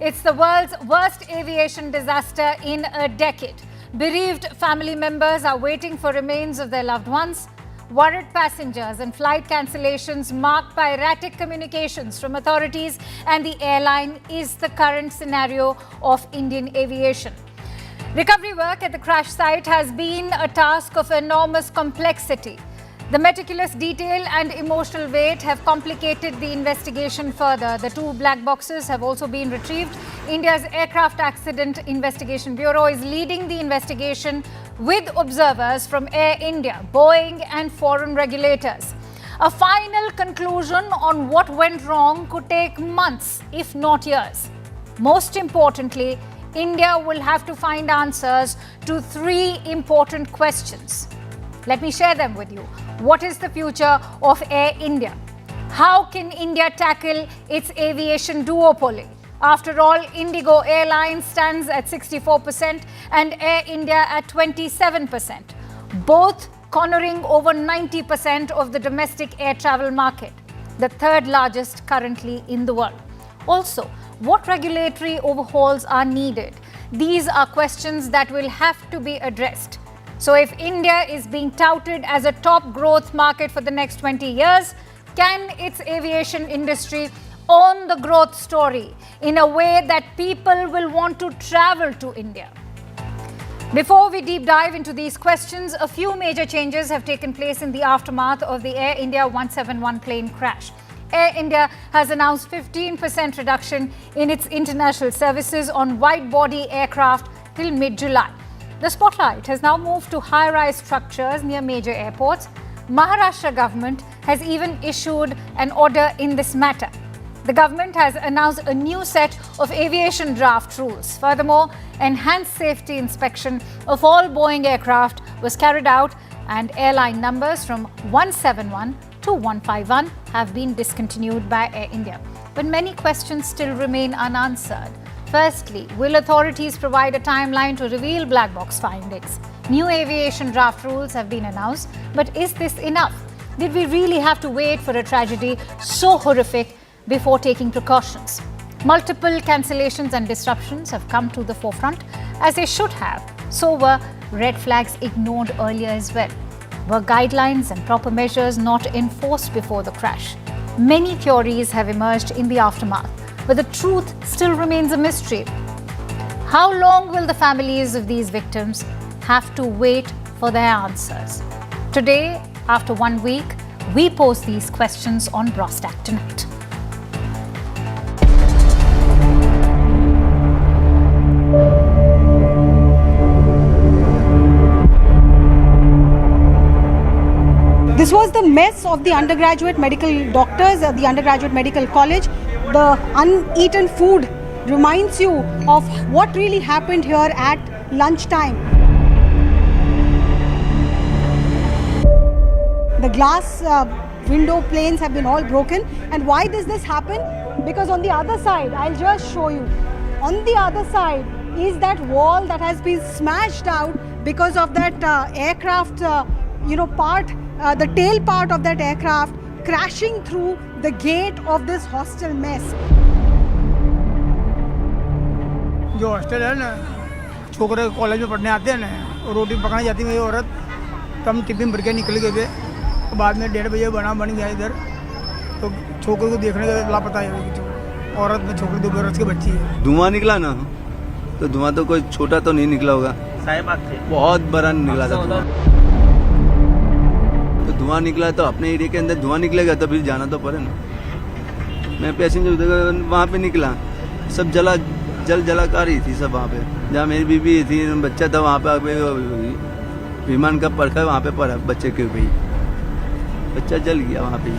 It's the world's worst aviation disaster in a decade. Bereaved family members are waiting for remains of their loved ones. Worried passengers and flight cancellations marked by erratic communications from authorities and the airline is the current scenario of Indian aviation. Recovery work at the crash site has been a task of enormous complexity. The meticulous detail and emotional weight have complicated the investigation further. The two black boxes have also been retrieved. India's Aircraft Accident Investigation Bureau is leading the investigation with observers from Air India, Boeing and foreign regulators. A final conclusion on what went wrong could take months, if not years. Most importantly, India will have to find answers to three important questions. Let me share them with you. What is the future of Air India? How can India tackle its aviation duopoly? After all, Indigo Airlines stands at 64% and Air India at 27%, both cornering over 90% of the domestic air travel market, the third largest currently in the world. Also, what regulatory overhauls are needed? These are questions that will have to be addressed. So if India is being touted as a top growth market for the next 20 years, can its aviation industry own the growth story in a way that people will want to travel to India? Before we deep dive into these questions, a few major changes have taken place in the aftermath of the Air India 171 plane crash. Air India has announced 15% reduction in its international services on wide-body aircraft till mid-July. The spotlight has now moved to high-rise structures near major airports. Maharashtra government has even issued an order in this matter. The government has announced a new set of aviation draft rules. Furthermore, enhanced safety inspection of all Boeing aircraft was carried out and airline numbers from 171 to 151 have been discontinued by Air India. But many questions still remain unanswered. Firstly, will authorities provide a timeline to reveal black box findings? New aviation draft rules have been announced, but is this enough? Did we really have to wait for a tragedy so horrific before taking precautions? Multiple cancellations and disruptions have come to the forefront, as they should have. So were red flags ignored earlier as well. Were guidelines and proper measures not enforced before the crash? Many theories have emerged in the aftermath, but the truth still remains a mystery. How long will the families of these victims have to wait for their answers? Today, after 1 week, we pose these questions on Broadstack Tonight. This was the mess of the undergraduate medical doctors at the undergraduate medical college. The uneaten food reminds you of what really happened here at lunchtime. The glass window panes have been all broken. And why does this happen? Because on the other side, I'll just show you. On the other side is that wall that has been smashed out because of that aircraft, part, the tail part of that aircraft crashing through the gate of this hostel mess. जो hostel है ना, छोकरे college में पढ़ने आते हैं ना, और रोटी पकाने जाती है मेरी औरत, कम टिफिन भर के निकल गए थे, बाद में 1:30 बजे बन गया इधर, तो छोकरे को देखने का लापता है, औरत में छोकरी 2 बरस की बच्ची है। धुआं निकला ना, तो धुआं तो कोई छोटा तो नहीं निकला होगा, बहुत बड़ा निकला था। धुआं निकला तो अपने एरिया के अंदर धुआं निकलेगा तो फिर जाना तो पड़े ना। मैं पैसेंजर वहाँ पे निकला, सब जलाकारी थी सब वहाँ पे, जहाँ मेरी बीबी थी, बच्चा था वहाँ पे, विमान का परखा वहाँ पे पड़ा, बच्चे के भी बच्चा जल गया वहाँ पे।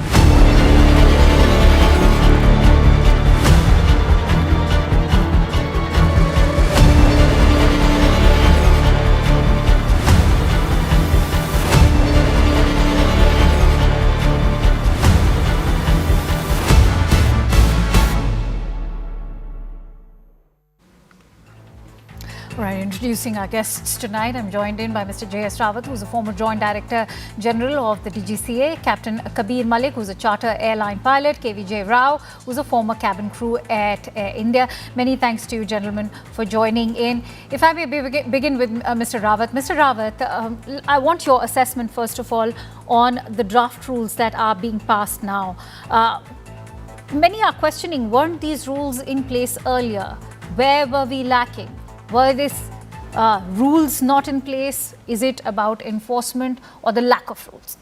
Right, introducing our guests tonight, I'm joined in by Mr. J.S. Rawat, who's a former Joint Director General of the DGCA, Captain Kabir Malik, who's a charter airline pilot, KVJ Rao, who's a former cabin crew at Air India. Many thanks to you, gentlemen, for joining in. If I may begin with Mr. Rawat. Mr. Rawat, I want your assessment, first of all, on the draft rules that are being passed now. Many are questioning, weren't these rules in place earlier? Where were we lacking? Were these rules not in place? Is it about enforcement or the lack of rules?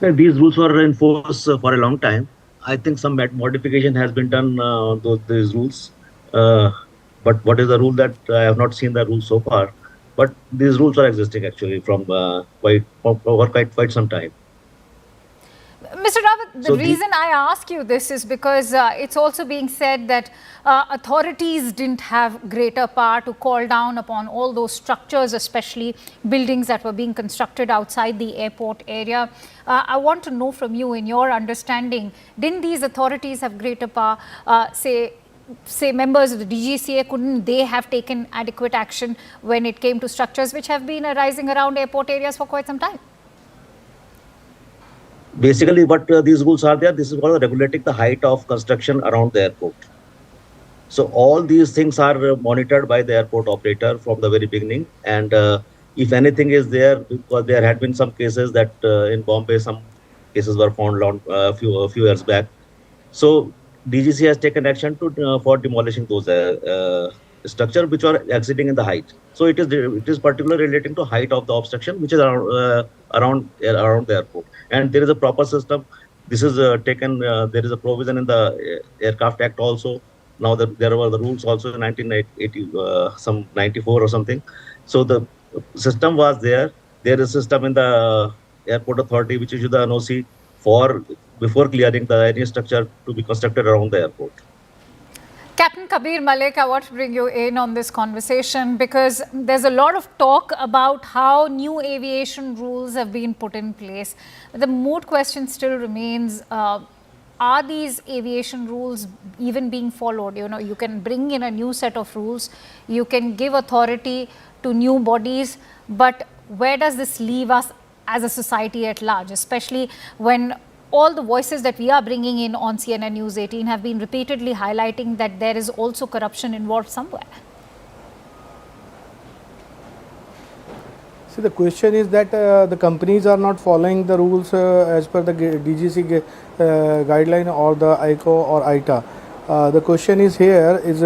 These rules were enforced for a long time. I think some modification has been done on these rules. But what is the rule that I have not seen the rules so far? But these rules are existing actually from quite some time. Mr. Rawat, the reason I ask you this is because it's also being said that authorities didn't have greater power to call down upon all those structures, especially buildings that were being constructed outside the airport area. I want to know from you, in your understanding, didn't these authorities have greater power? Say members of the DGCA, couldn't they have taken adequate action when it came to structures which have been arising around airport areas for quite some time? Basically, what these rules are there, this is for regulating the height of construction around the airport. So all these things are monitored by the airport operator from the very beginning. And if anything is there, because there had been some cases that in Bombay, some cases were found a few years back. So DGC has taken action to for demolishing those structures which are exceeding in the height. So it is particularly relating to height of the obstruction which is around the airport. And there is a proper system. This is taken. There is a provision in the Aircraft Act also. Now there were the rules also in 1980, some 94 or something. So the system was there. There is a system in the airport authority which issued the NOC before clearing the any structure to be constructed around the airport. Captain Kabir Malik, I want to bring you in on this conversation because there's a lot of talk about how new aviation rules have been put in place. The moot question still remains, are these aviation rules even being followed? You know, you can bring in a new set of rules, you can give authority to new bodies, but where does this leave us as a society at large, especially when all the voices that we are bringing in on CNN News 18 have been repeatedly highlighting that there is also corruption involved somewhere? See, the question is that the companies are not following the rules as per the DGC guideline or the ICO or ITA. The question is here is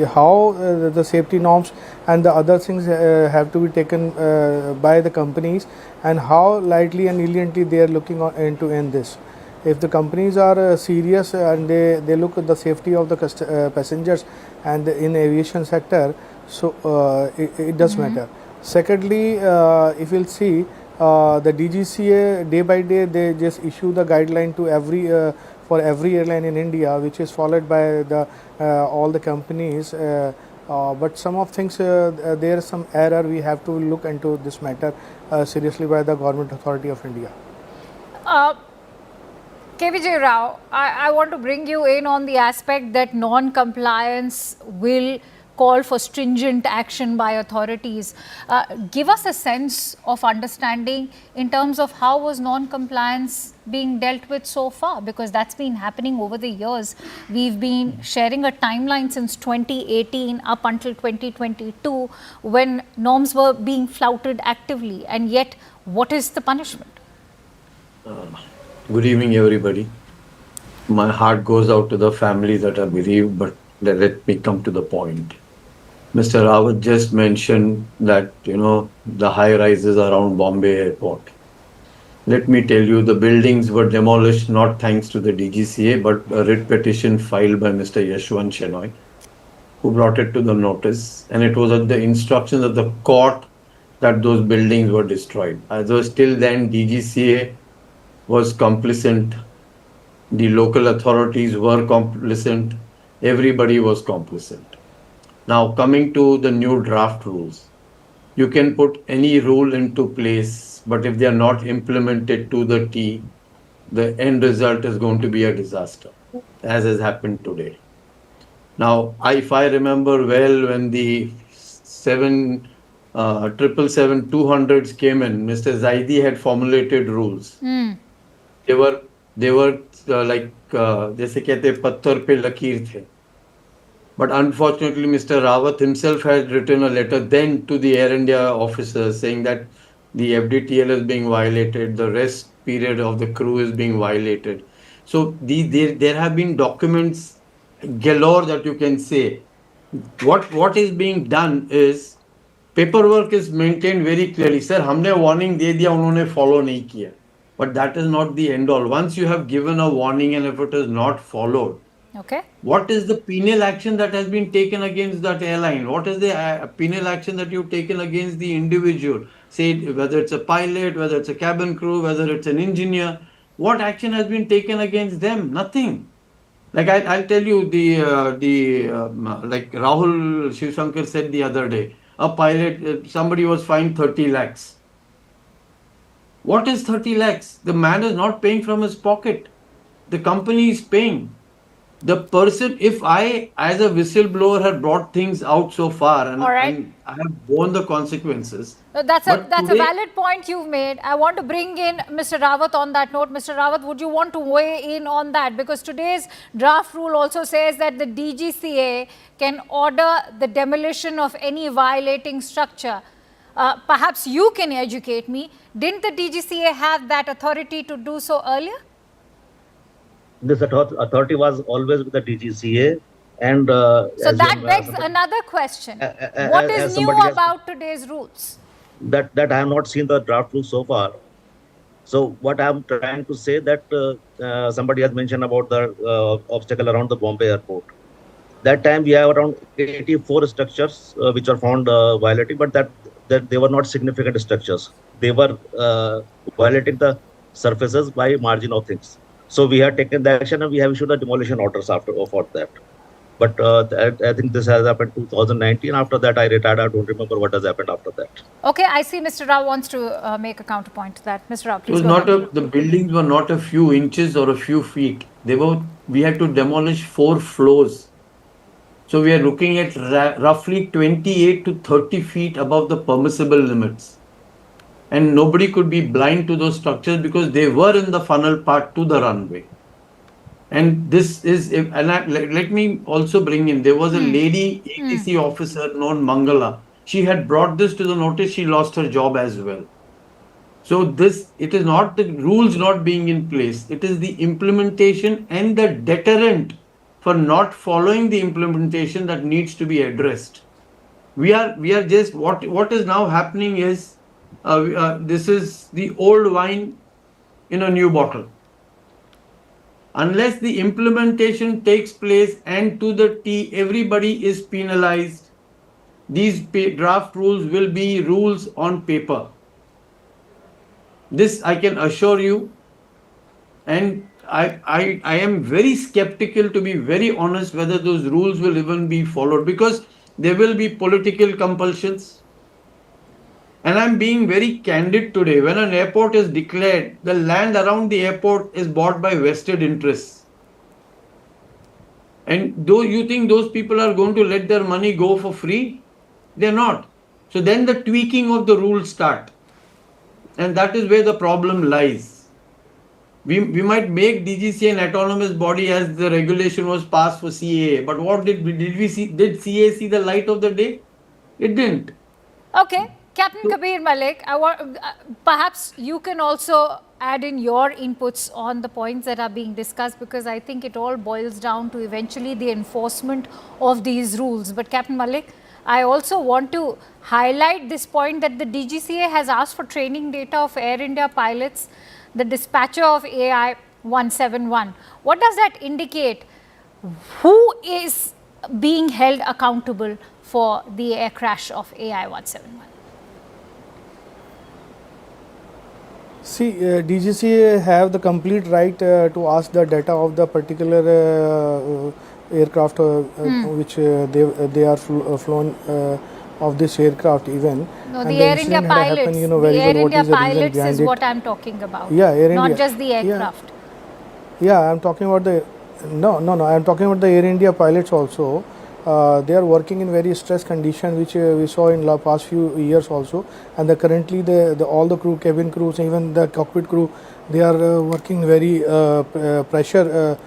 how the safety norms and the other things have to be taken by the companies, and how lightly and leniently they are looking into end this. If the companies are serious and they look at the safety of the passengers and in aviation sector, so it does matter. Secondly, if you'll see the DGCA day by day they just issue the guideline to for every airline in India, which is followed by all the companies. But some of things there is some error. We have to look into this matter seriously by the Government Authority of India. KVJ Rao, I want to bring you in on the aspect that non-compliance will call for stringent action by authorities. Give us a sense of understanding in terms of how was non-compliance being dealt with so far, because that's been happening over the years. We've been sharing a timeline since 2018 up until 2022 when norms were being flouted actively, and yet what is the punishment? Good evening, everybody. My heart goes out to the families that are bereaved, but let me come to the point. Mr. Rawat just mentioned that, the high rises around Bombay airport. Let me tell you, the buildings were demolished not thanks to the DGCA, but a writ petition filed by Mr. Yashwant Shenoy, who brought it to the notice. And it was at the instructions of the court that those buildings were destroyed. Although still then DGCA was complicit, the local authorities were complicit, everybody was complicit. Now, coming to the new draft rules, you can put any rule into place, but if they are not implemented to the T, the end result is going to be a disaster, as has happened today. Now, if I remember well, when the 777-200s came in, Mr. Zaidi had formulated rules. They were like जैसे कहते पत्थर पे लकीर थे. But unfortunately, Mr. Rawat himself had written a letter then to the Air India officers saying that the FDTL is being violated, the rest period of the crew is being violated. So there have been documents galore that you can say. What is being done is paperwork is maintained very clearly. Sir, हमने warning दे दिया, उन्होंने follow नहीं किया. But that is not the end all. Once you have given a warning and if it is not followed, Okay. what is the penal action that has been taken against that airline? What is the penal action that you've taken against the individual? Say whether it's a pilot, whether it's a cabin crew, whether it's an engineer. What action has been taken against them? Nothing. Like I'll tell you like Rahul Shivshankar said the other day, a pilot, somebody was fined 30 lakhs. What is 30 lakhs? The man is not paying from his pocket. The company is paying. The person, if I, as a whistleblower, had brought things out so far and, All right. and I have borne the consequences. That's a today, valid point you've made. I want to bring in Mr. Rawat on that note. Mr. Rawat, would you want to weigh in on that? Because today's draft rule also says that the DGCA can order the demolition of any violating structure. Perhaps you can educate me. Didn't the DGCA have that authority to do so earlier? This authority was always with the DGCA, and so that begs another question. What is new about today's rules? That I have not seen the draft rules so far. So what I am trying to say that somebody has mentioned about the obstacle around the Bombay airport. That time we have around 84 structures which are found violating, but that they were not significant structures. They were violating the surfaces by margin of things. So we have taken the action and we have issued the demolition orders for that. But I think this has happened 2019. After that, I retired. I don't remember what has happened after that. Okay, I see Mr. Rao wants to make a counterpoint to that. Mr. Rao, please it was not the buildings were not a few inches or a few feet. We had to demolish 4 floors. So we are looking at roughly 28 to 30 feet above the permissible limits. And nobody could be blind to those structures because they were in the funnel part to the runway. And this is, let me also bring in, there was a lady ATC officer known Mangala. She had brought this to the notice, she lost her job as well. So it is not the rules not being in place, it is the implementation and the deterrent for not following the implementation that needs to be addressed. We are just, what is now happening is, this is the old wine in a new bottle. Unless the implementation takes place and to the T, everybody is penalized, these draft rules will be rules on paper. This I can assure you, and I am very skeptical, to be very honest, whether those rules will even be followed, because there will be political compulsions. And I'm being very candid today. When an airport is declared, the land around the airport is bought by vested interests. And though you think those people are going to let their money go for free, they're not. So then the tweaking of the rules start. And that is where the problem lies. We might make DGCA an autonomous body as the regulation was passed for CAA. But what did CAA see the light of the day? It didn't. Okay. Captain Kabir Malik, perhaps you can also add in your inputs on the points that are being discussed, because I think it all boils down to eventually the enforcement of these rules. But Captain Malik, I also want to highlight this point that the DGCA has asked for training data of Air India pilots, the dispatcher of AI 171. What does that indicate? Who is being held accountable for the air crash of AI 171? See, DGCA have the complete right to ask the data of the particular aircraft which they are flown of this aircraft even. No, the Air India pilots. The Air India pilots is what I'm talking about. Yeah, Air India. Not just the aircraft. Yeah, I'm talking about the No, no, no. I am talking about the Air India pilots also. They are working in very stress condition, which we saw in the past few years also. And currently, all the crew, cabin crews, even the cockpit crew, they are working very pressure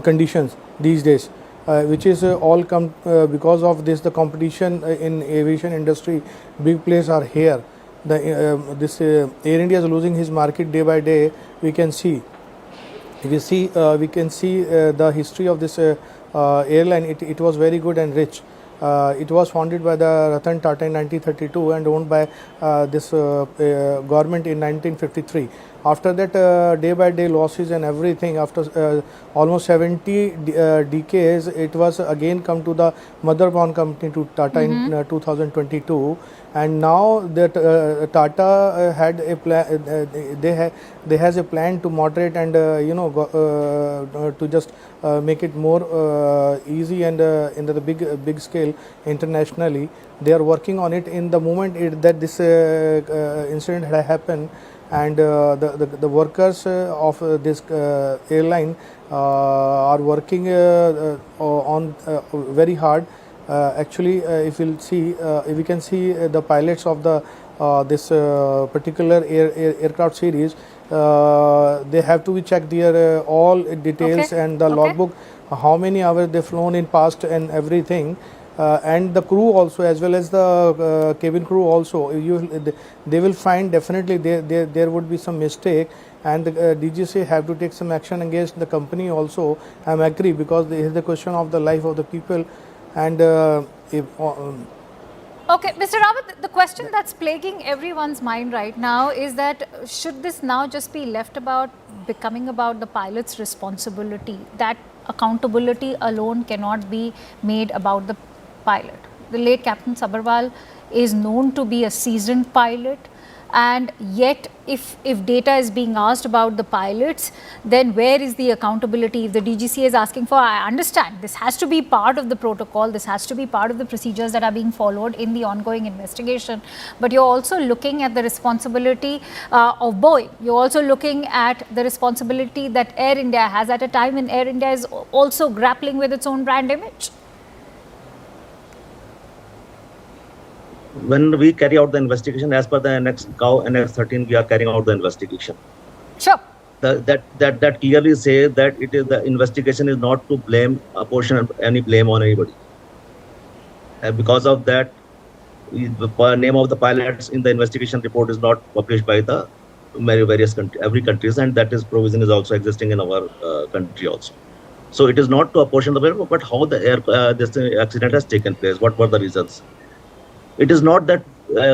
conditions these days, which is all come because of this. The competition in aviation industry, big players are here. This Air India is losing his market day by day. We can see. If you see, we can see the history of this airline. It was very good and rich. It was founded by the Ratan Tata in 1932 and owned by this government in 1953. After that, day by day losses and everything, after almost 70 decades, it was again come to the mother-born company to Tata in 2022. And now that Tata had a plan, they has a plan to moderate and to just make it more easy and in the big scale internationally. They are working on it. In the moment that this incident had happened, and the workers of this airline are working on very hard. Actually, if we'll see, we can see the pilots of the this particular aircraft series. They have to check their all details and the logbook, how many hours they've flown in past and everything. And the crew also, as well as the cabin crew also, they will find definitely there would be some mistake, and the DGC have to take some action against the company also. I am agree, because there is the question of the life of the people. And Okay, Mr. Rawat, the question that's plaguing everyone's mind right now is that should this now just be left becoming about the pilot's responsibility? That accountability alone cannot be made about the pilot. The late Captain Sabharwal is known to be a seasoned pilot, and yet if data is being asked about the pilots, then where is the accountability? If the DGCA is asking for, I understand this has to be part of the protocol, this has to be part of the procedures that are being followed in the ongoing investigation, but you're also looking at the responsibility of Boeing. You're also looking at the responsibility that Air India has at a time when Air India is also grappling with its own brand image. When we carry out the investigation, as per the Annex 13, we are carrying out the investigation. Sure. That clearly says that it is the investigation is not to apportion any blame on anybody. Because of that, the name of the pilots in the investigation report is not published by the various every countries, and that is provision is also existing in our country also. So it is not to apportion the blame, but how the this accident has taken place. What were the reasons? It is not that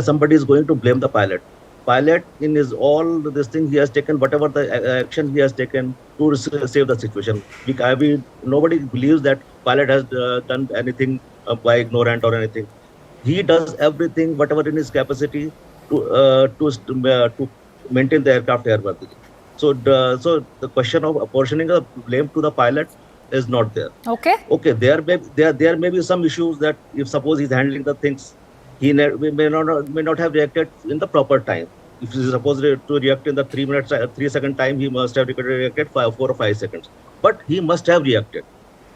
somebody is going to blame the pilot. Pilot, in his all this thing, he has taken whatever the action he has taken to save the situation. Nobody believes that pilot has done anything by ignorant or anything. He does everything, whatever in his capacity, to maintain the aircraft airworthy. So the question of apportioning a blame to the pilot is not there. Okay. Okay. There may be some issues that if suppose he's handling the things, he may not have reacted in the proper time. If he is supposed to react in the 3 second time, he must have reacted 4 or 5 seconds. But he must have reacted.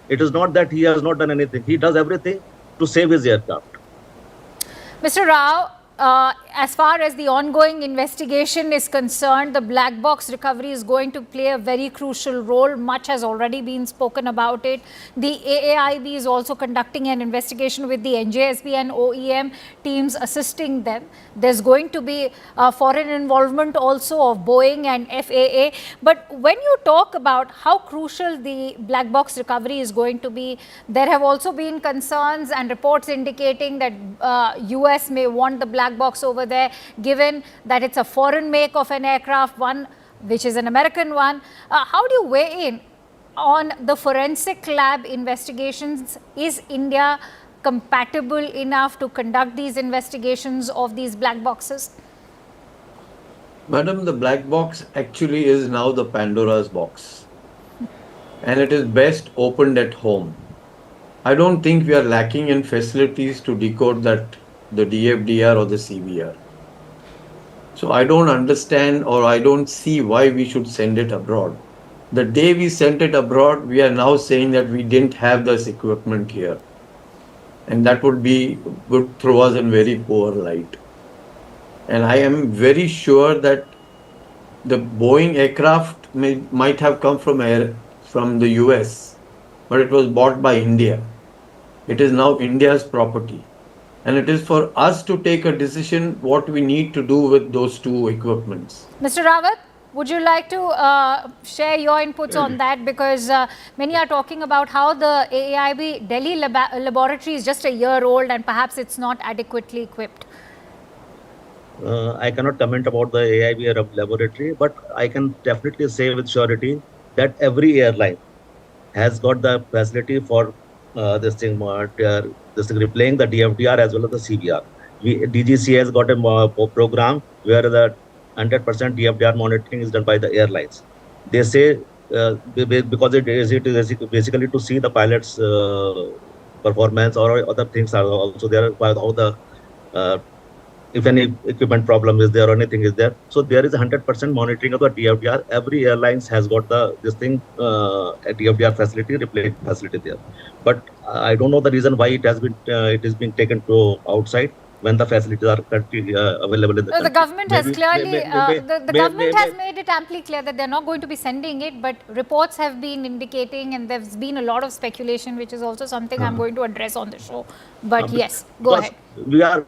It is not that he has not done anything. He does everything to save his aircraft. Mr. Rao, as far as the ongoing investigation is concerned, the black box recovery is going to play a very crucial role. Much has already been spoken about it. The AAIB is also conducting an investigation with the NJSB and OEM teams assisting them. There's going to be foreign involvement also of Boeing and FAA. But when you talk about how crucial the black box recovery is going to be, there have also been concerns and reports indicating that US may want the black box over there, given that it's a foreign make of an aircraft, one which is an American one. How do you weigh in on the forensic lab investigations? Is India compatible enough to conduct these investigations of these black boxes? Madam, the black box actually is now the Pandora's box, and it is best opened at home. I don't think we are lacking in facilities to decode that, the DFDR or the CBR. So I don't understand, or I don't see why we should send it abroad. The day we sent it abroad, we are now saying that we didn't have this equipment here. And that would throw us in very poor light. And I am very sure that the Boeing aircraft might have come from the US, but it was bought by India. It is now India's property. And it is for us to take a decision what we need to do with those two equipments. Mr. Rawat, would you like to share your inputs on that? Because many are talking about how the AAIB Delhi laboratory is just a year old and perhaps it's not adequately equipped. I cannot comment about the AIB laboratory, but I can definitely say with surety that every airline has got the facility for this thing replaying the DFDR as well as the CBR. DGC has got a program where the 100% DFDR monitoring is done by the airlines. They say because it is basically to see the pilot's performance or other things are also there by all the if any equipment problem is there or anything is there. So there is 100% monitoring of the DFDR. Every airlines has got a DFDR facility, replay facility there. But I don't know the reason why it is being taken to outside when the facilities are currently available in the country. The government has clearly, the government has made it amply clear that they're not going to be sending it, but reports have been indicating and there's been a lot of speculation, which is also something I'm going to address on the show. But yes, go ahead. We are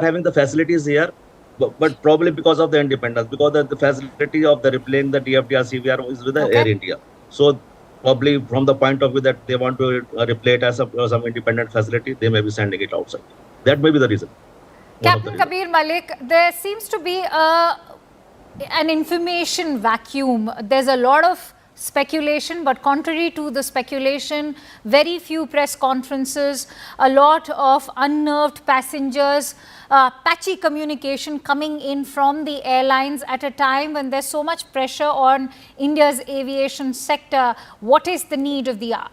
having the facilities here, but probably because of the independence, because the facility of the replaying the DFDR CVR is with the Air India. So probably from the point of view that they want to replay it as some independent facility, they may be sending it outside. That may be the reason. Captain Kabir Malik, there seems to be an information vacuum. There's a lot of speculation, but contrary to the speculation, very few press conferences, a lot of unnerved passengers, patchy communication coming in from the airlines at a time when there's so much pressure on India's aviation sector. What is the need of the hour?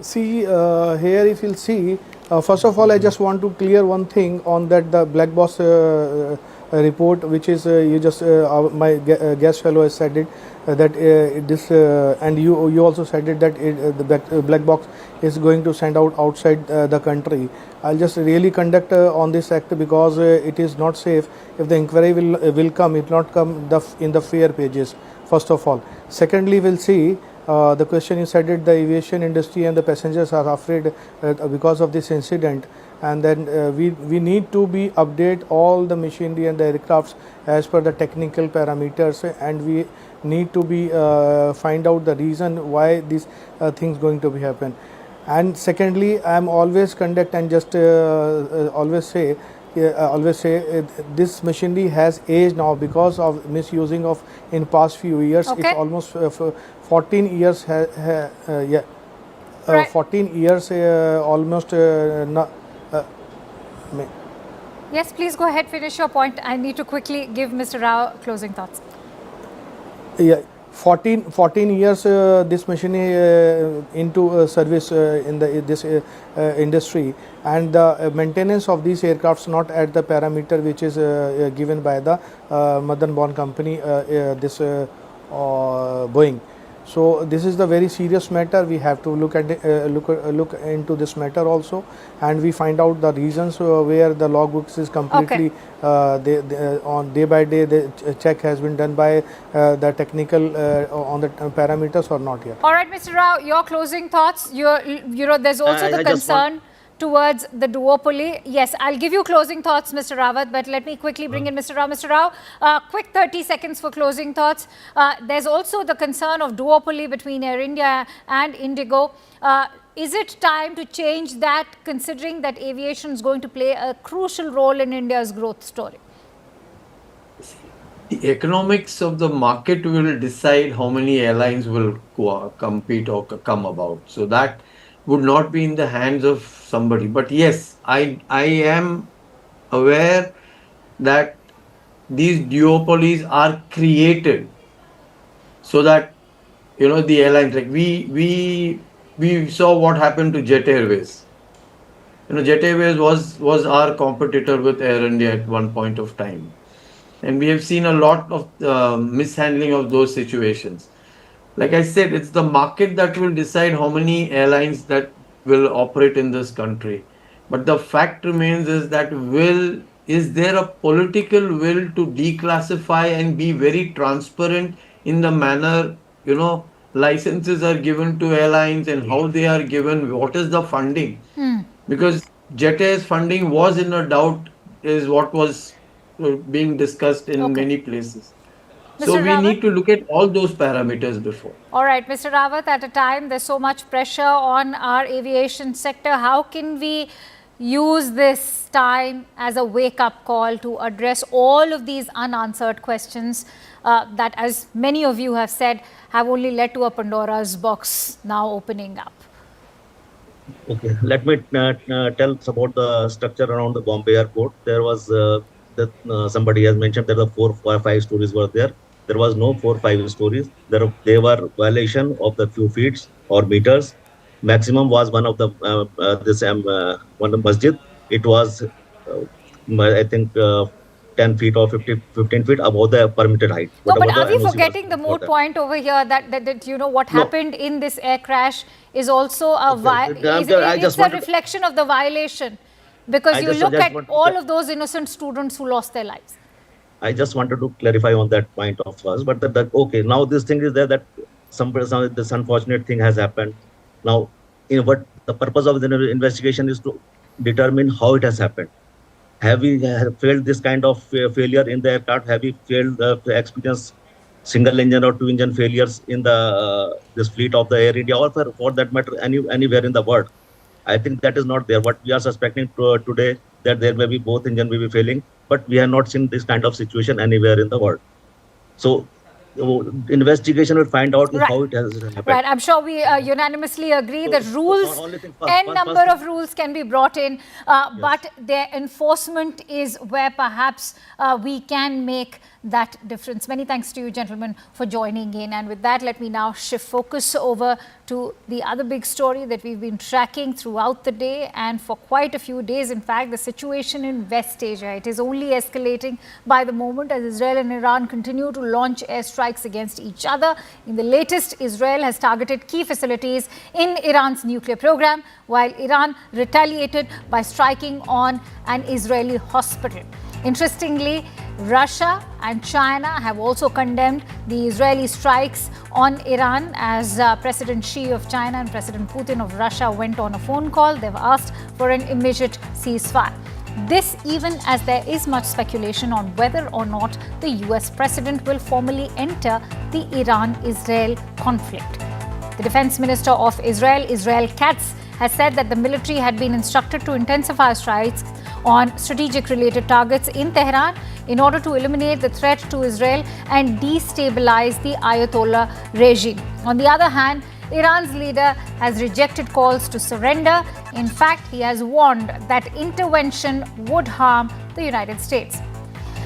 See, here if you'll see, first of all, I just want to clear one thing on that the black box report, which is my guest fellow has said it, that this and you also said it that the black box is going to send out outside the country. I'll just really conduct on this act because it is not safe. If the inquiry will come, it will not come in the fair pages, first of all. Secondly, we'll see the question you said it, the aviation industry and the passengers are afraid because of this incident, and then we need to be update all the machinery and the aircrafts as per the technical parameters, and we need to be find out the reason why these things going to be happen. And secondly, I am always conduct and just always say this machinery has aged now because of misusing of in past few years. It's almost 14 years 14 years almost Yes, please go ahead, finish your point. I need to quickly give Mr. Rao closing thoughts. Yeah, 14 years this machine into service in this industry, and the maintenance of these aircrafts not at the parameter which is given by the mother-born company, this Boeing. So this is the very serious matter. We have to look at look into this matter also, and we find out the reasons where the logbooks is completely on day by day the check has been done by the technical on the parameters or not yet. All right, Mr. Rao, your closing thoughts. You know, there's also the concern towards the duopoly. Yes, I'll give you closing thoughts, Mr. Rawat, but let me quickly bring in Mr. Rao. Mr. Rao, quick 30 seconds for closing thoughts. There's also the concern of duopoly between Air India and Indigo. Is it time to change that, considering that aviation is going to play a crucial role in India's growth story? The economics of the market will decide how many airlines will compete or come about. So that would not be in the hands of somebody. But yes, I am aware that these duopolies are created so that, you know, the airlines, like we saw what happened to Jet Airways. You know, Jet Airways was our competitor with Air India at one point of time. And we have seen a lot of mishandling of those situations. Like I said, it's the market that will decide how many airlines that will operate in this country. But the fact remains is that is there a political will to declassify and be very transparent in the manner, licenses are given to airlines and how they are given, what is the funding? Because Jet Air's funding was in a doubt, is what was being discussed in many places. So Mr. we Rawat? need to look at all those parameters before. All right, Mr. Rawat, at a time there's so much pressure on our aviation sector, how can we use this time as a wake-up call to address all of these unanswered questions that, as many of you have said, have only led to a Pandora's box now opening up? Okay, let me tell about the structure around the Bombay airport. There was somebody has mentioned that the 4 or 5 stories were there. There was no 4 or 5 stories. They were violation of the few feet or meters. Maximum was one of the one of masjid. It was I think 10 feet or 15 feet above the permitted height. No, but are we NOC forgetting the moot point over here that what happened in this air crash is also a it's a reflection of the violation, because you look at all of those innocent students who lost their lives. I just wanted to clarify on that point of us, but okay, now this thing is there that this unfortunate thing has happened. Now, what the purpose of the investigation is to determine how it has happened. Have we failed this kind of failure in the aircraft? Have we failed experience single engine or 2 engine failures in the this fleet of the Air India, or for that matter anywhere in the world? I think that is not there. What we are suspecting today, that there may be both engine may be failing, but we have not seen this kind of situation anywhere in the world. So investigation will find out how it has happened. Right, I'm sure we unanimously agree that rules, number of rules can be brought in, but their enforcement is where perhaps we can make that difference. Many thanks to you, gentlemen, for joining in. And with that, let me now shift focus over to the other big story that we've been tracking throughout the day and for quite a few days. In fact, the situation in West Asia, it is only escalating by the moment as Israel and Iran continue to launch airstrikes against each other. In the latest, Israel has targeted key facilities in Iran's nuclear program, while Iran retaliated by striking on an Israeli hospital. Interestingly, Russia and China have also condemned the Israeli strikes on Iran as President Xi of China and President Putin of Russia went on a phone call. They've asked for an immediate ceasefire. This even as there is much speculation on whether or not the US president will formally enter the Iran-Israel conflict. The Defence Minister of Israel Katz, has said that the military had been instructed to intensify strikes on strategic related targets in Tehran in order to eliminate the threat to Israel and destabilize the Ayatollah regime. On the other hand, Iran's leader has rejected calls to surrender. In fact, he has warned that intervention would harm the United States.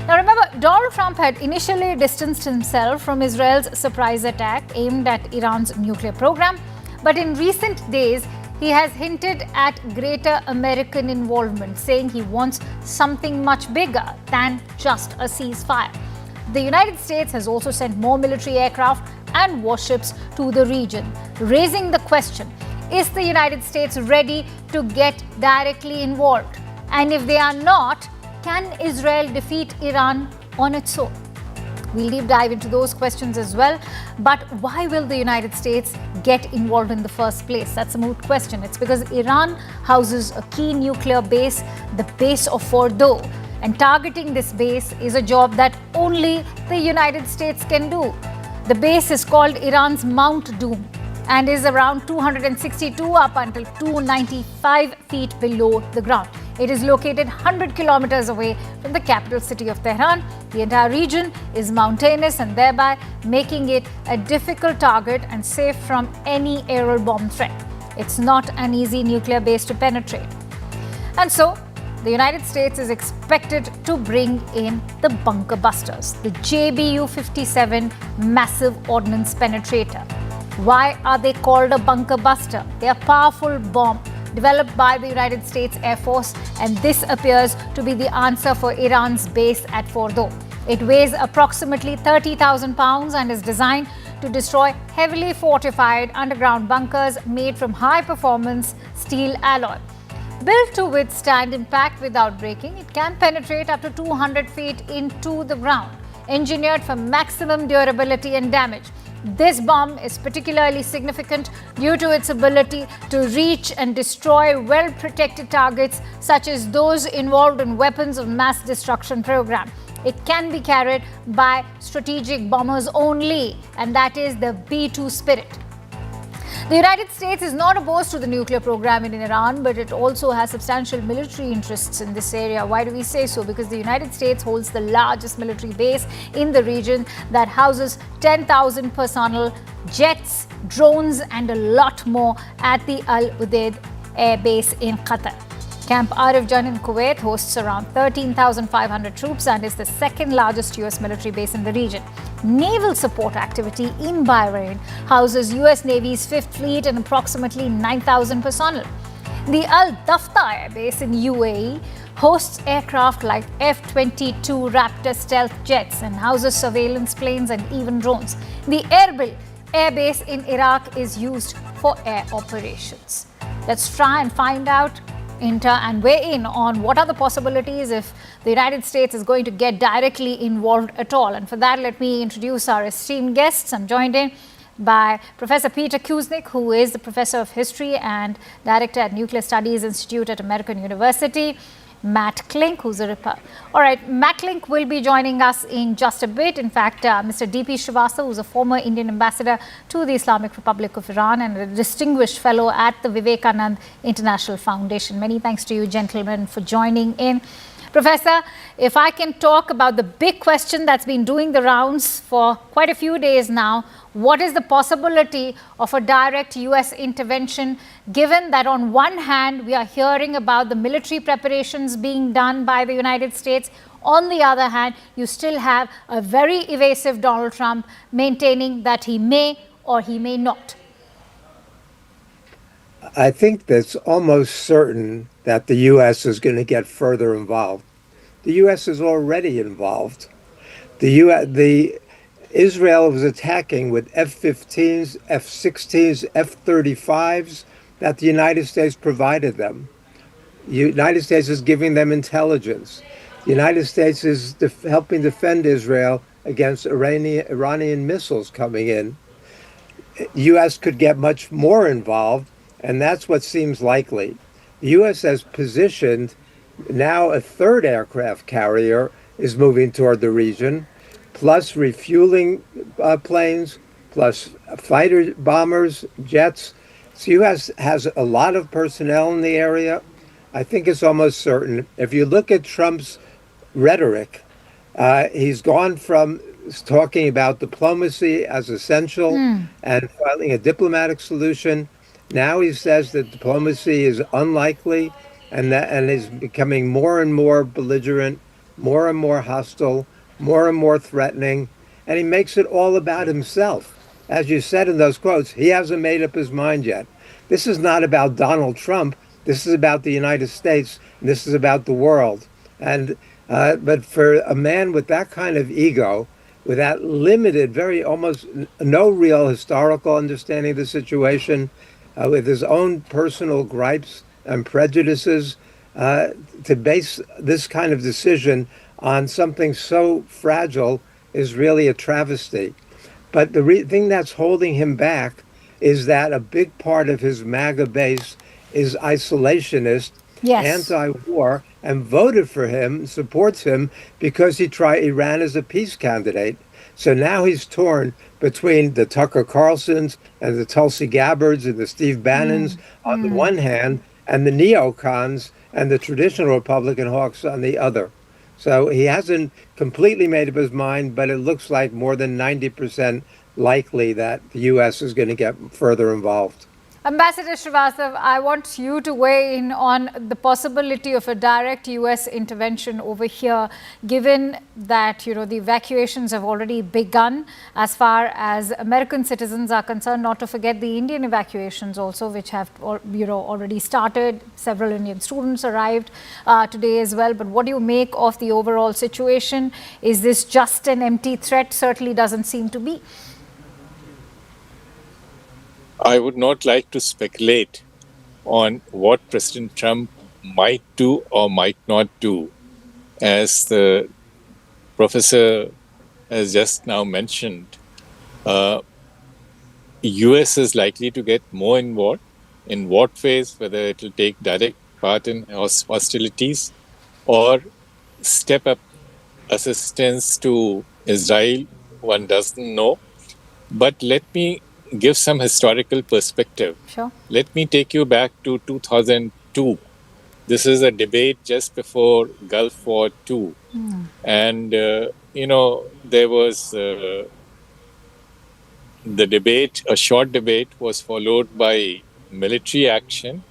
Now remember, Donald Trump had initially distanced himself from Israel's surprise attack aimed at Iran's nuclear program, but in recent days, he has hinted at greater American involvement, saying he wants something much bigger than just a ceasefire. The United States has also sent more military aircraft and warships to the region, raising the question, is the United States ready to get directly involved? And if they are not, can Israel defeat Iran on its own? We'll deep dive into those questions as well. But why will the United States get involved in the first place? That's a moot question. It's because Iran houses a key nuclear base, the base of Fordow. And targeting this base is a job that only the United States can do. The base is called Iran's Mount Doom and is around 262 up until 295 feet below the ground. It is located 100 kilometers away from the capital city of Tehran. The entire region is mountainous and thereby making it a difficult target and safe from any aerial bomb threat. It's not an easy nuclear base to penetrate. And so, the United States is expected to bring in the bunker busters, the JBU-57 massive ordnance penetrator. Why are they called a bunker buster? They are a powerful bomb developed by the United States Air Force, and this appears to be the answer for Iran's base at Fordow. It weighs approximately 30,000 pounds and is designed to destroy heavily fortified underground bunkers made from high-performance steel alloy. Built to withstand impact without breaking, it can penetrate up to 200 feet into the ground, engineered for maximum durability and damage. This bomb is particularly significant due to its ability to reach and destroy well-protected targets such as those involved in weapons of mass destruction program. It can be carried by strategic bombers only, and that is the B-2 Spirit. The United States is not opposed to the nuclear program in Iran, but it also has substantial military interests in this area. Why do we say so? Because the United States holds the largest military base in the region that houses 10,000 personnel, jets, drones, and a lot more at the Al Udeid Air Base in Qatar. Camp Arifjan in Kuwait hosts around 13,500 troops and is the second largest US military base in the region. Naval support activity in Bahrain houses US Navy's 5th Fleet and approximately 9,000 personnel. The Al Dafta Air Base in UAE hosts aircraft like F-22 Raptor stealth jets and houses surveillance planes and even drones. The Erbil Air Base in Iraq is used for air operations. Let's try and find out and weigh in on what are the possibilities if the United States is going to get directly involved at all. And for that, let me introduce our esteemed guests. I'm joined in by Professor Peter Kuznick, who is the Professor of History and Director at Nuclear Studies Institute at American University. Matt Klink, who's a all right, Matt Klink will be joining us in just a bit. In fact, Mr. D.P. Srivastava, who's a former Indian ambassador to the Islamic Republic of Iran and a distinguished fellow at the Vivekanand International Foundation. Many thanks to you, gentlemen, for joining in. Professor, if I can talk about the big question that's been doing the rounds for quite a few days now, what is the possibility of a direct US intervention, given that on one hand we are hearing about the military preparations being done by the United States, on the other hand you still have a very evasive Donald Trump maintaining that he may or he may not? I think that's almost certain that the U.S. is going to get further involved. The U.S. is already involved. Israel was attacking with F-15s, F-16s, F-35s that the United States provided them. The United States is giving them intelligence. The United States is helping defend Israel against Iranian missiles coming in. The U.S. could get much more involved, and that's what seems likely. The U.S. has positioned now a third aircraft carrier is moving toward the region, plus refueling planes, plus fighter bombers, jets. So U.S. has a lot of personnel in the area. I think it's almost certain. If you look at Trump's rhetoric, he's gone from talking about diplomacy as essential and finding a diplomatic solution. Now he says that diplomacy is unlikely and is becoming more and more belligerent, more and more hostile, more and more threatening, and he makes it all about himself. As you said in those quotes, he hasn't made up his mind yet. This is not about Donald Trump. This is about the United States, and this is about the world. And but for a man with that kind of ego, with that limited, almost no real historical understanding of the situation, with his own personal gripes and prejudices, to base this kind of decision on something so fragile is really a travesty. But the thing that's holding him back is that a big part of his MAGA base is isolationist, anti-war, and voted for him, supports him, because he tried Iran as a peace candidate. So now he's torn between the Tucker Carlsons and the Tulsi Gabbards and the Steve Bannons on the one hand, and the neocons and the traditional Republican hawks on the other. So he hasn't completely made up his mind, but it looks like more than 90% likely that the U.S. is going to get further involved. Ambassador Srivastav, I want you to weigh in on the possibility of a direct US intervention over here, given that, the evacuations have already begun as far as American citizens are concerned, not to forget the Indian evacuations also, which have, already started. Several Indian students arrived today as well. But what do you make of the overall situation? Is this just an empty threat? Certainly doesn't seem to be. I would not like to speculate on what President Trump might do or might not do. As the professor has just now mentioned, US is likely to get more involved. In what phase, whether it will take direct part in hostilities or step up assistance to Israel, one doesn't know. But let me give some historical perspective. Sure. Let me take you back to 2002. This is a debate just before Gulf War II. And, there was the debate, a short debate was followed by military action.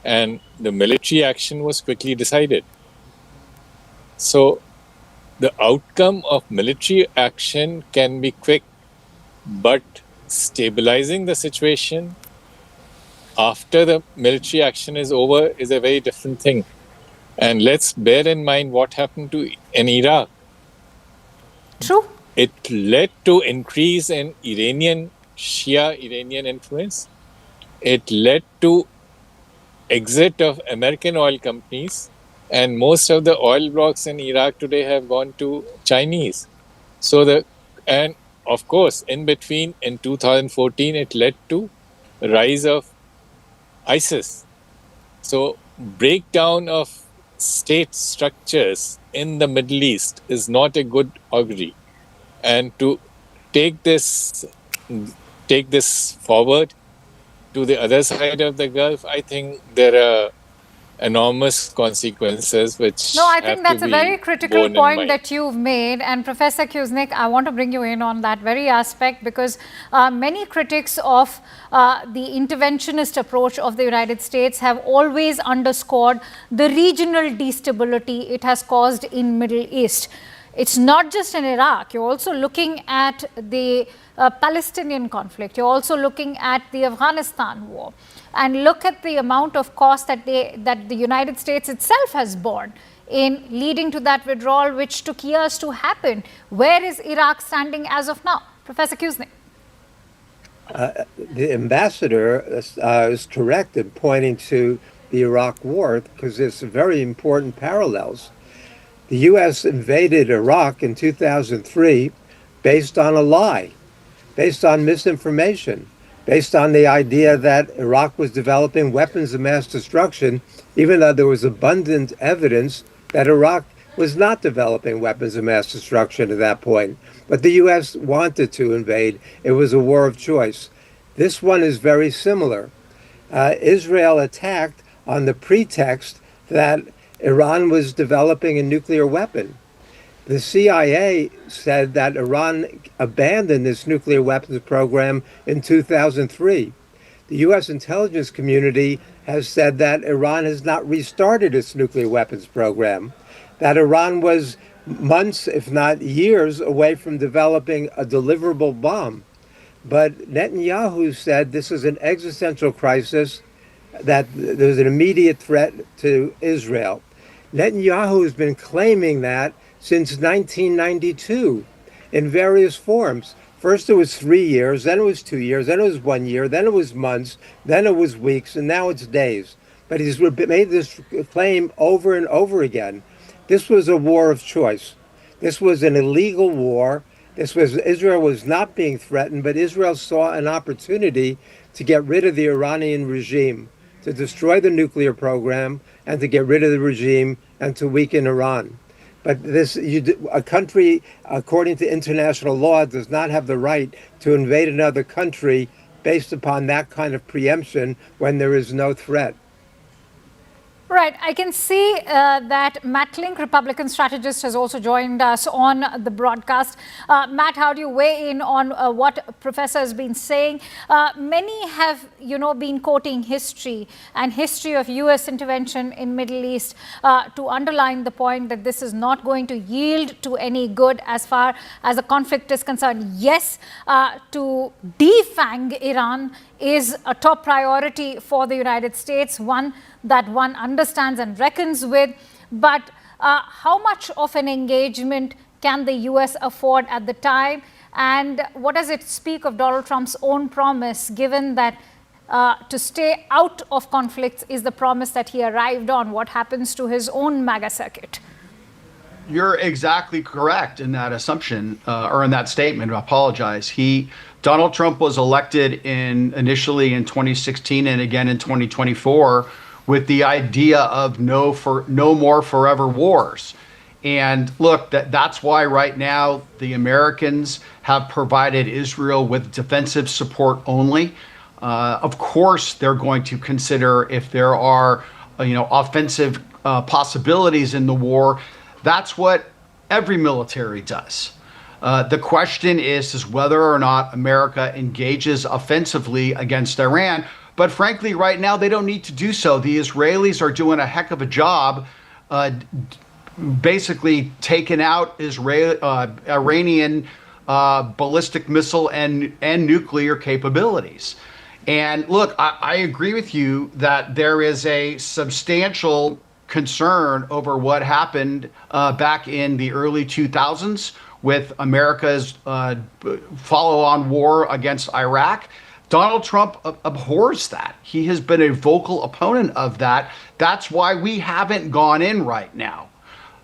And the military action was quickly decided. So the outcome of military action can be quick, but stabilizing the situation after the military action is over is a very different thing. And let's bear in mind what happened in Iraq. True. It led to increase in Shia Iranian influence. It led to exit of American oil companies, and most of the oil blocks in Iraq today have gone to Chinese. And of course, in between, in 2014, it led to the rise of ISIS. So breakdown of state structures in the Middle East is not a good augury. And to take this forward to the other side of the Gulf, I think there are enormous consequences which No, I think that's a very critical point that that you've made. And Professor Kuznick, I want to bring you in on that very aspect, because many critics of the interventionist approach of the United States have always underscored the regional destability it has caused in Middle East. It's not just in Iraq. You're also looking at the Palestinian conflict. You're also looking at the Afghanistan war. And look at the amount of cost that the United States itself has borne in leading to that withdrawal, which took years to happen. Where is Iraq standing as of now? Professor Kuznick. The ambassador is correct in pointing to the Iraq war, because there's very important parallels. The U.S. invaded Iraq in 2003 based on a lie, based on misinformation, based on the idea that Iraq was developing weapons of mass destruction, even though there was abundant evidence that Iraq was not developing weapons of mass destruction at that point. But the U.S. wanted to invade. It was a war of choice. This one is very similar. Israel attacked on the pretext that Iran was developing a nuclear weapon. The CIA said that Iran abandoned this nuclear weapons program in 2003. The U.S. intelligence community has said that Iran has not restarted its nuclear weapons program, that Iran was months, if not years, away from developing a deliverable bomb. But Netanyahu said this is an existential crisis, that there's an immediate threat to Israel. Netanyahu has been claiming that since 1992 in various forms. First it was 3 years, then it was 2 years, then it was 1 year, then it was months, then it was weeks, and now it's days. But he's made this claim over and over again. This was a war of choice. This was an illegal war. Israel was not being threatened, but Israel saw an opportunity to get rid of the Iranian regime, to destroy the nuclear program, and to get rid of the regime and to weaken Iran. But a country, according to international law, does not have the right to invade another country based upon that kind of preemption when there is no threat. Right. I can see that Matt Klink, Republican strategist, has also joined us on the broadcast. Matt, how do you weigh in on what Professor has been saying? Many have, been quoting history and history of U.S. intervention in Middle East to underline the point that this is not going to yield to any good as far as the conflict is concerned. Yes, to defang Iran is a top priority for the United States, one that one understands and reckons with. But how much of an engagement can the US afford at the time? And what does it speak of Donald Trump's own promise, given that to stay out of conflicts is the promise that he arrived on? What happens to his own MAGA circuit? You're exactly correct in that assumption, or in that statement. I apologize. Donald Trump was elected initially in 2016 and again in 2024 with the idea of no more forever wars. And look, that's why right now the Americans have provided Israel with defensive support only. Of course, they're going to consider if there are, offensive possibilities in the war. That's what every military does. The question is whether or not America engages offensively against Iran. But frankly, right now, they don't need to do so. The Israelis are doing a heck of a job basically taking out Iranian ballistic missile and nuclear capabilities. And look, I agree with you that there is a substantial concern over what happened back in the early 2000s with America's follow-on war against Iraq. Donald Trump abhors that. He has been a vocal opponent of that. That's why we haven't gone in right now.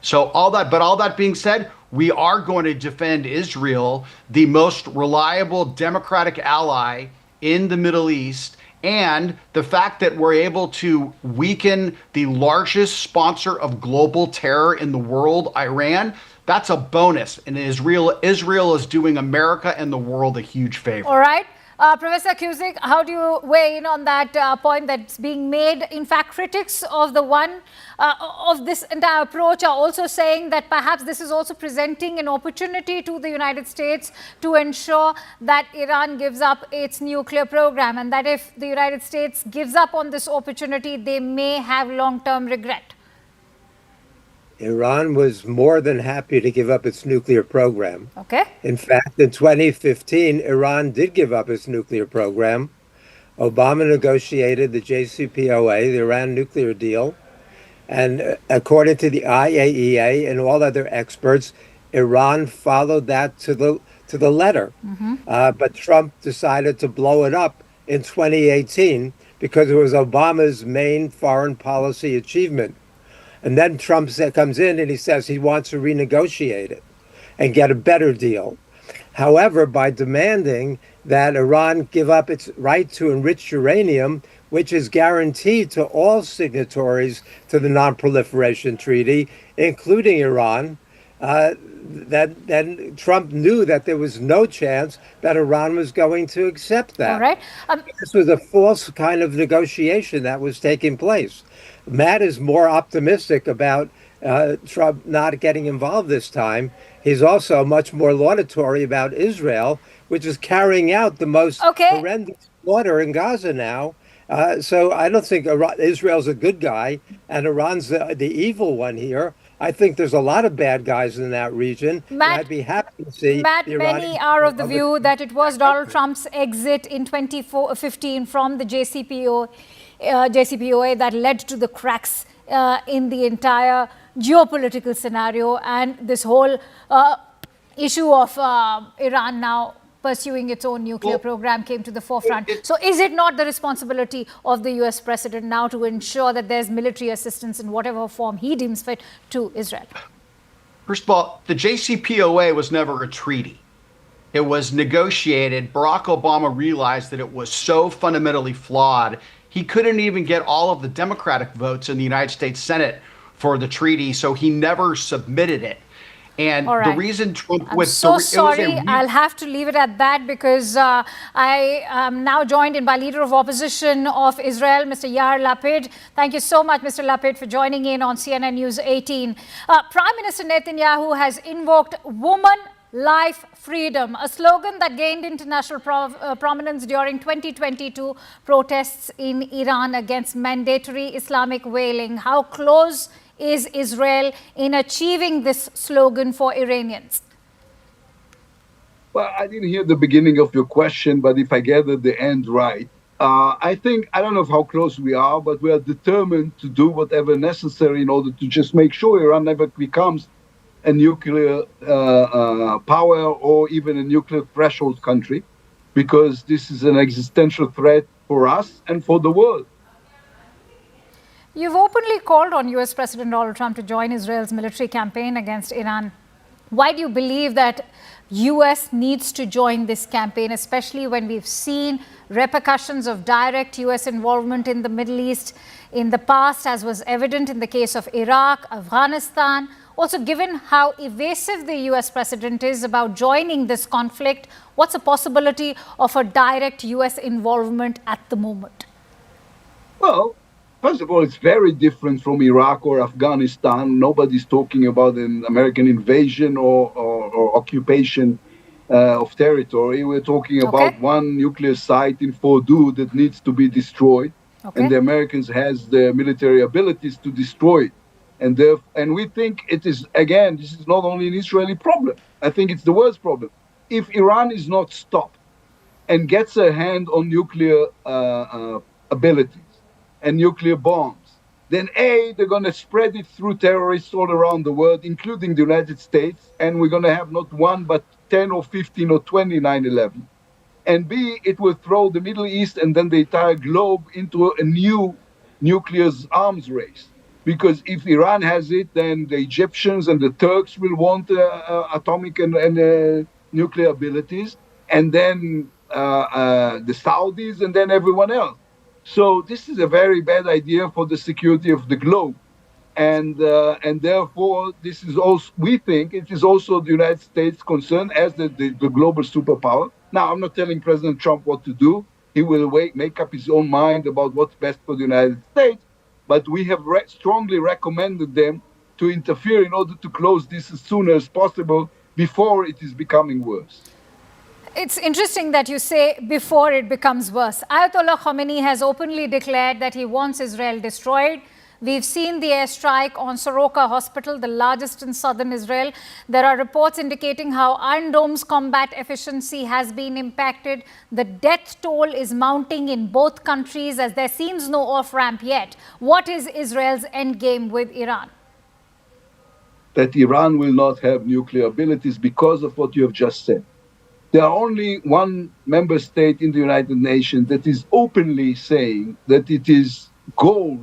So all that being said, we are going to defend Israel, the most reliable democratic ally in the Middle East. And the fact that we're able to weaken the largest sponsor of global terror in the world, Iran, that's a bonus. And Israel is doing America and the world a huge favor. All right. Professor Cusick, how do you weigh in on that point that's being made? In fact, critics of of this entire approach are also saying that perhaps this is also presenting an opportunity to the United States to ensure that Iran gives up its nuclear program, and that if the United States gives up on this opportunity, they may have long-term regret. Iran was more than happy to give up its nuclear program. Okay. In fact, in 2015, Iran did give up its nuclear program. Obama negotiated the JCPOA, the Iran nuclear deal. And according to the IAEA and all other experts, Iran followed that to the letter. Mm-hmm. But Trump decided to blow it up in 2018 because it was Obama's main foreign policy achievement. And then Trump comes in and he says he wants to renegotiate it and get a better deal. However, by demanding that Iran give up its right to enrich uranium, which is guaranteed to all signatories to the Non-Proliferation Treaty, including Iran, then Trump knew that there was no chance that Iran was going to accept that. All right. This was a false kind of negotiation that was taking place. Matt is more optimistic about Trump not getting involved this time. He's also much more laudatory about Israel, which is carrying out the most horrendous slaughter in Gaza now. So I don't think Israel's a good guy and Iran's the evil one here. I think there's a lot of bad guys in that region. Matt, I'd be happy to see. Matt, many are of the view that it was Donald Trump's exit in 2015 from the JCPOA that led to the cracks in the entire geopolitical scenario, and this whole issue of Iran now pursuing its own nuclear program came to the forefront. So is it not the responsibility of the US president now to ensure that there's military assistance in whatever form he deems fit to Israel? First of all, the JCPOA was never a treaty. It was negotiated. Barack Obama realized that it was so fundamentally flawed, he couldn't even get all of the Democratic votes in the United States Senate for the treaty, so he never submitted it. And All the right. reason Trump I'm was so it was a sorry. I'll have to leave it at that because I am now joined in by Leader of Opposition of Israel, Mr. Yair Lapid. Thank you so much, Mr. Lapid, for joining in on CNN News 18. Prime Minister Netanyahu has invoked woman, life, freedom, a slogan that gained international prominence during 2022 protests in Iran against mandatory Islamic whaling. How close is Israel in achieving this slogan for Iranians? Well, I didn't hear the beginning of your question, but if I gathered the end right, I don't know how close we are, but we are determined to do whatever necessary in order to just make sure Iran never becomes a nuclear power or even a nuclear threshold country, because this is an existential threat for us and for the world. You've openly called on US President Donald Trump to join Israel's military campaign against Iran. Why do you believe that US needs to join this campaign, especially when we've seen repercussions of direct US involvement in the Middle East in the past, as was evident in the case of Iraq, Afghanistan? Also, given how evasive the US president is about joining this conflict, what's the possibility of a direct US involvement at the moment? Well, first of all, it's very different from Iraq or Afghanistan. Nobody's talking about an American invasion or occupation of territory. We're talking about one nuclear site in Fordow that needs to be destroyed. And the Americans has the military abilities to destroy it. And we think it is, again, this is not only an Israeli problem. I think it's the world's problem. If Iran is not stopped and gets a hand on nuclear abilities and nuclear bombs, then they're going to spread it through terrorists all around the world, including the United States, and we're going to have not one, but 10 or 15 or 20 9/11. And B, it will throw the Middle East and then the entire globe into a new nuclear arms race. Because if Iran has it, then the Egyptians and the Turks will want atomic and nuclear abilities, and then the Saudis, and then everyone else. So this is a very bad idea for the security of the globe. And therefore, this is also, we think, it is also the United States' concern as the global superpower. Now, I'm not telling President Trump what to do. He will make up his own mind about what's best for the United States. But we have strongly recommended them to interfere in order to close this as soon as possible before it is becoming worse. It's interesting that you say before it becomes worse. Ayatollah Khamenei has openly declared that he wants Israel destroyed. We've seen the airstrike on Soroka Hospital, the largest in southern Israel. There are reports indicating how Iron Dome's combat efficiency has been impacted. The death toll is mounting in both countries as there seems no off-ramp yet. What is Israel's endgame with Iran? That Iran will not have nuclear abilities because of what you have just said. There are only one member state in the United Nations that is openly saying that its goal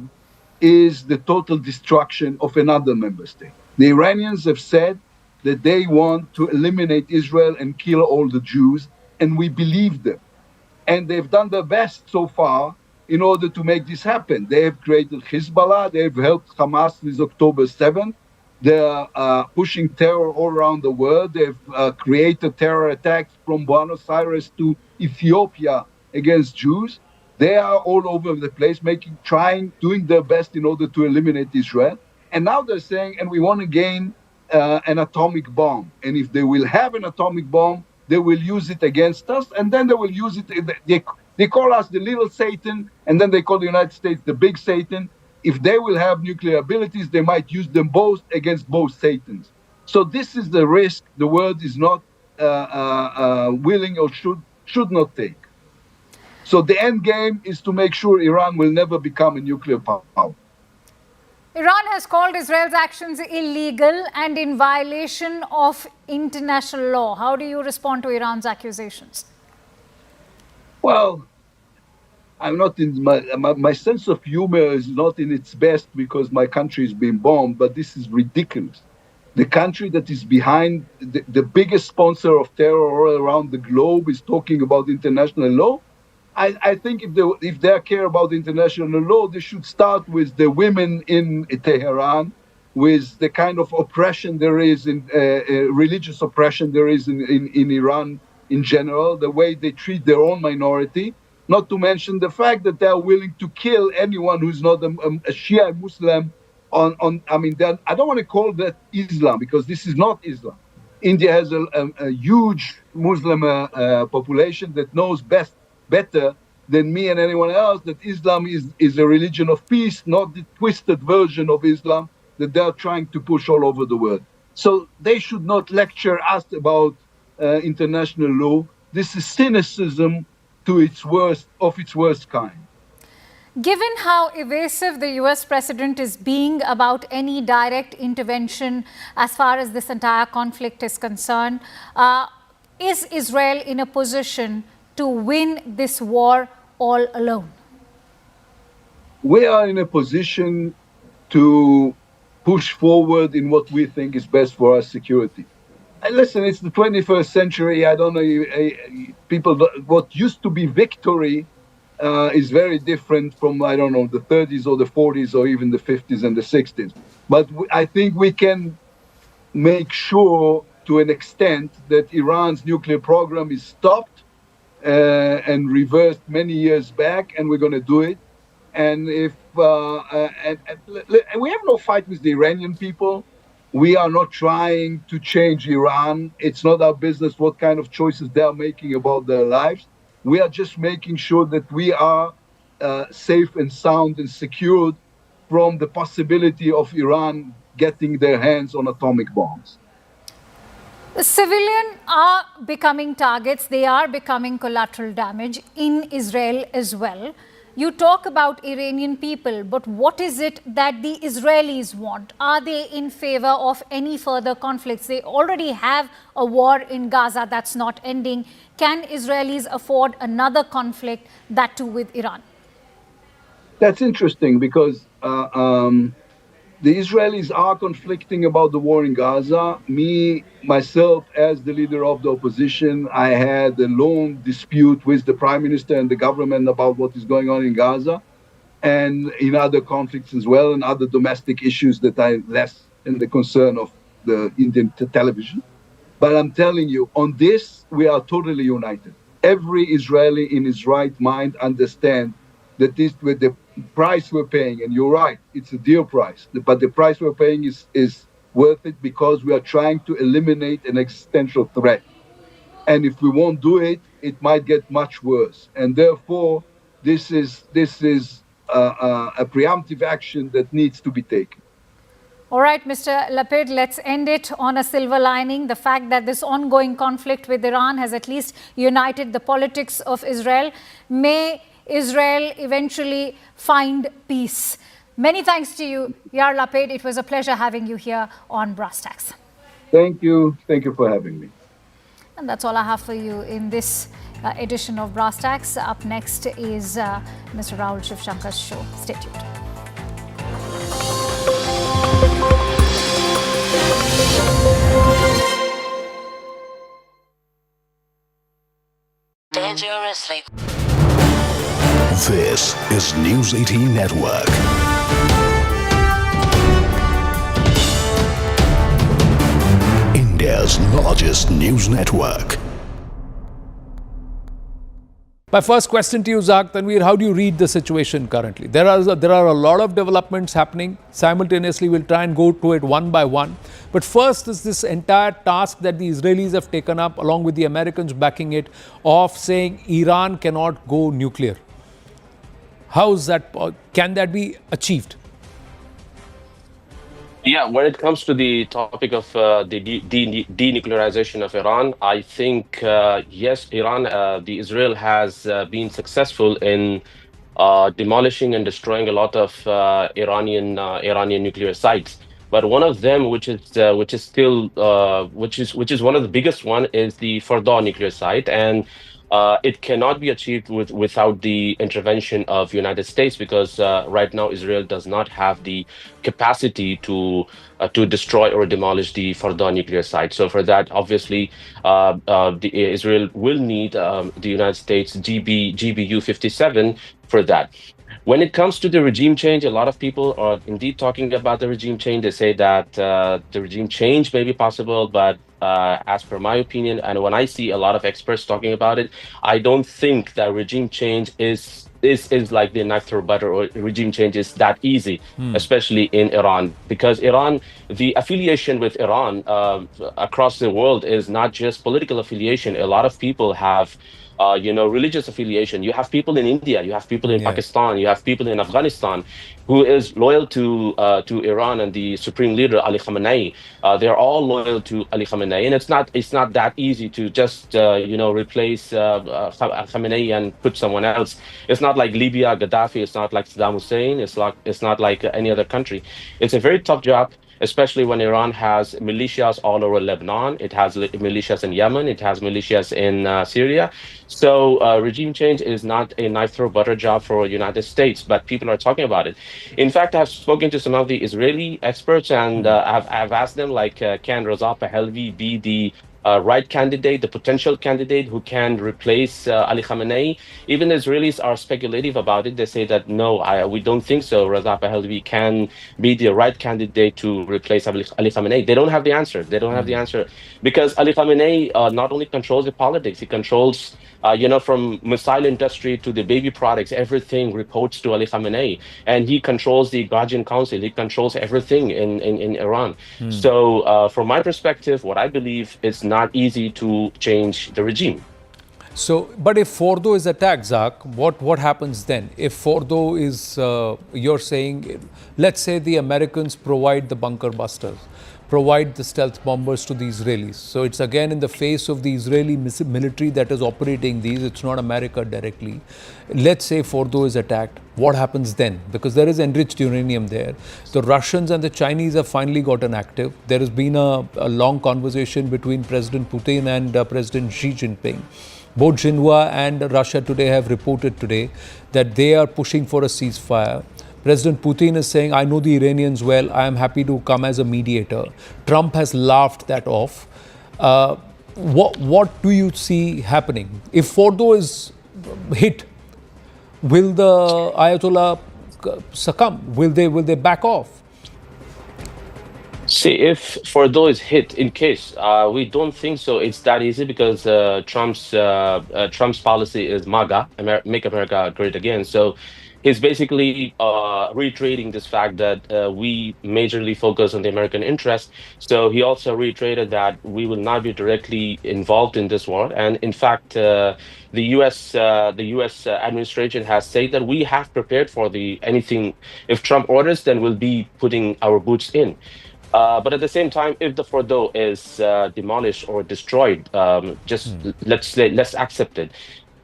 is the total destruction of another member state. The Iranians have said that they want to eliminate Israel and kill all the Jews, and we believe them. And they've done their best so far in order to make this happen. They have created Hezbollah, they've helped Hamas with October 7th, they're pushing terror all around the world, they've created terror attacks from Buenos Aires to Ethiopia against Jews. They are all over the place, doing their best in order to eliminate Israel. And now they're saying, and we want to gain an atomic bomb. And if they will have an atomic bomb, they will use it against us. And then they will use it. They call us the little Satan, and then they call the United States the big Satan. If they will have nuclear abilities, they might use them both against both Satans. So this is the risk the world is not willing or should not take. So the end game is to make sure Iran will never become a nuclear power. Iran has called Israel's actions illegal and in violation of international law. How do you respond to Iran's accusations? Well, I'm not in my sense of humor is not in its best because my country is being bombed, but this is ridiculous. The country that is behind the biggest sponsor of terror all around the globe is talking about international law. I think if they care about international law, they should start with the women in Tehran with the kind of oppression there is in religious oppression there is in Iran in general, the way they treat their own minority, not to mention the fact that they are willing to kill anyone who's not a Shia Muslim. I don't want to call that Islam, because this is not Islam. India has a huge Muslim population that knows better than me and anyone else that Islam is a religion of peace, not the twisted version of Islam that they're trying to push all over the world. So they should not lecture us about international law. This is cynicism to its worst kind. Given how evasive the US president is being about any direct intervention as far as this entire conflict is concerned, is Israel in a position to win this war all alone? We are in a position to push forward in what we think is best for our security. And listen, it's the 21st century. I don't know, what used to be victory is very different from, I don't know, the 30s or the 40s or even the 50s and the 60s. But I think we can make sure to an extent that Iran's nuclear program is stopped and reversed many years back, and we're going to do it. And if and we have no fight with the Iranian people. We are not trying to change Iran. It's not our business what kind of choices they are making about their lives. We are just making sure that we are safe and sound and secured from the possibility of Iran getting their hands on atomic bombs. The civilians are becoming targets. They are becoming collateral damage in Israel as well. You talk about Iranian people, but what is it that the Israelis want? Are they in favor of any further conflicts? They already have a war in Gaza that's not ending. Can Israelis afford another conflict, that too with Iran? That's interesting, because the Israelis are conflicting about the war in Gaza. Myself, as the leader of the opposition, I had a long dispute with the Prime Minister and the government about what is going on in Gaza and in other conflicts as well, and other domestic issues that are less in the concern of the Indian television. But I'm telling you, on this, we are totally united. Every Israeli in his right mind understands that this, with the price we're paying, and you're right, it's a dear price, but the price we're paying is worth it, because we are trying to eliminate an existential threat. And if we won't do it, it might get much worse. And therefore, this is a preemptive action that needs to be taken. All right, Mr. Lapid, let's end it on a silver lining. The fact that this ongoing conflict with Iran has at least united the politics of Israel. May Israel eventually find peace. Many thanks to you, Yair Lapid. It was a pleasure having you here on Brass Tacks. Thank you. Thank you for having me. And that's all I have for you in this edition of Brass Tacks. Up next is Mr. Rahul Shivshankar's show. Stay tuned. Dangerously. This is News 18 Network. India's largest news network. My first question to you, Zak Tanveer, how do you read the situation currently? There are a lot of developments happening. Simultaneously, we'll try and go to it one by one. But first is this entire task that the Israelis have taken up, along with the Americans backing it, of saying Iran cannot go nuclear. How is that? Can that be achieved? Yeah, when it comes to the topic of the denuclearization of Iran, I think, yes, Israel has been successful in demolishing and destroying a lot of Iranian nuclear sites. But one of them, which is one of the biggest one, is the Fordow nuclear site, and it cannot be achieved without the intervention of United States, because right now Israel does not have the capacity to destroy or demolish the Fordow nuclear site. So for that, obviously, Israel will need the United States GBU 57 for that. When it comes to the regime change, a lot of people are indeed talking about the regime change. They say that the regime change may be possible, but as per my opinion, and when I see a lot of experts talking about it, I don't think that regime change is like the knife through butter, or regime change is that easy, especially in Iran, because Iran, the affiliation with Iran across the world is not just political affiliation. A lot of people have religious affiliation. You have people in India, you have people in Pakistan, you have people in Afghanistan who is loyal to Iran and the supreme leader Ali Khamenei. They're all loyal to Ali Khamenei, and it's not that easy to just replace Khamenei and put someone else. It's not like Libya, Gaddafi. It's not like Saddam Hussein. It's not like any other country. It's a very tough job, especially when Iran has militias all over Lebanon. It has militias in Yemen. It has militias in Syria. So regime change is not a knife through butter job for the United States, but people are talking about it. In fact, I've spoken to some of the Israeli experts, and I've asked them, like, can Reza Pahlavi be the right candidate, the potential candidate who can replace Ali Khamenei? Even the Israelis are speculative about it. They say that no, we don't think so. Reza Pahlavi can be the right candidate to replace Ali Khamenei. They don't have the answer. They don't have the answer, because Ali Khamenei not only controls the politics, he controls from missile industry to the baby products, everything reports to Ali Khamenei, and he controls the Guardian Council. He controls everything in Iran. So from my perspective, what I believe is not easy to change the regime. So, but if Fordow is attacked, Zach, what happens then? If Fordow is, you're saying, let's say the Americans provide the bunker busters, provide the stealth bombers to the Israelis. So it's again in the face of the Israeli military that is operating these. It's not America directly. Let's say Fordow is attacked. What happens then? Because there is enriched uranium there. The Russians and the Chinese have finally gotten active. There has been a long conversation between President Putin and President Xi Jinping. Both Xinhua and Russia today have reported today that they are pushing for a ceasefire. President Putin is saying, I know the Iranians well, I am happy to come as a mediator. Trump has laughed that off. What do you see happening? If Fordow is hit, will the Ayatollah succumb? Will they back off? See, if Fordow is hit, in case, we don't think so. It's that easy, because Trump's policy is MAGA, Make America Great Again. So he's basically reiterating this fact that we majorly focus on the American interest. So he also reiterated that we will not be directly involved in this war. And in fact, the U.S. Administration has said that we have prepared for anything. If Trump orders, then we'll be putting our boots in. But at the same time, if the Fordow is demolished or destroyed, let's accept it.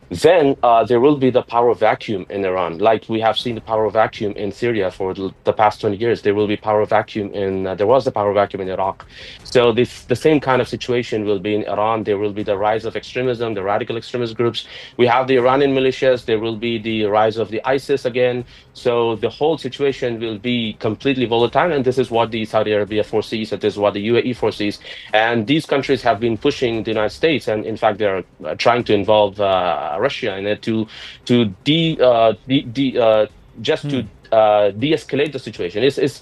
Then there will be the power vacuum in Iran, like we have seen the power vacuum in Syria for the past 20 years. There will be power vacuum there was the power vacuum in Iraq. So the same kind of situation will be in Iran. There will be the rise of extremism, the radical extremist groups. We have the Iranian militias. There will be the rise of the ISIS again. So the whole situation will be completely volatile, and this is what the Saudi Arabia foresees, and this is what the UAE foresees. And these countries have been pushing the United States, and in fact, they're trying to involve Russia in it to de-escalate the situation. It's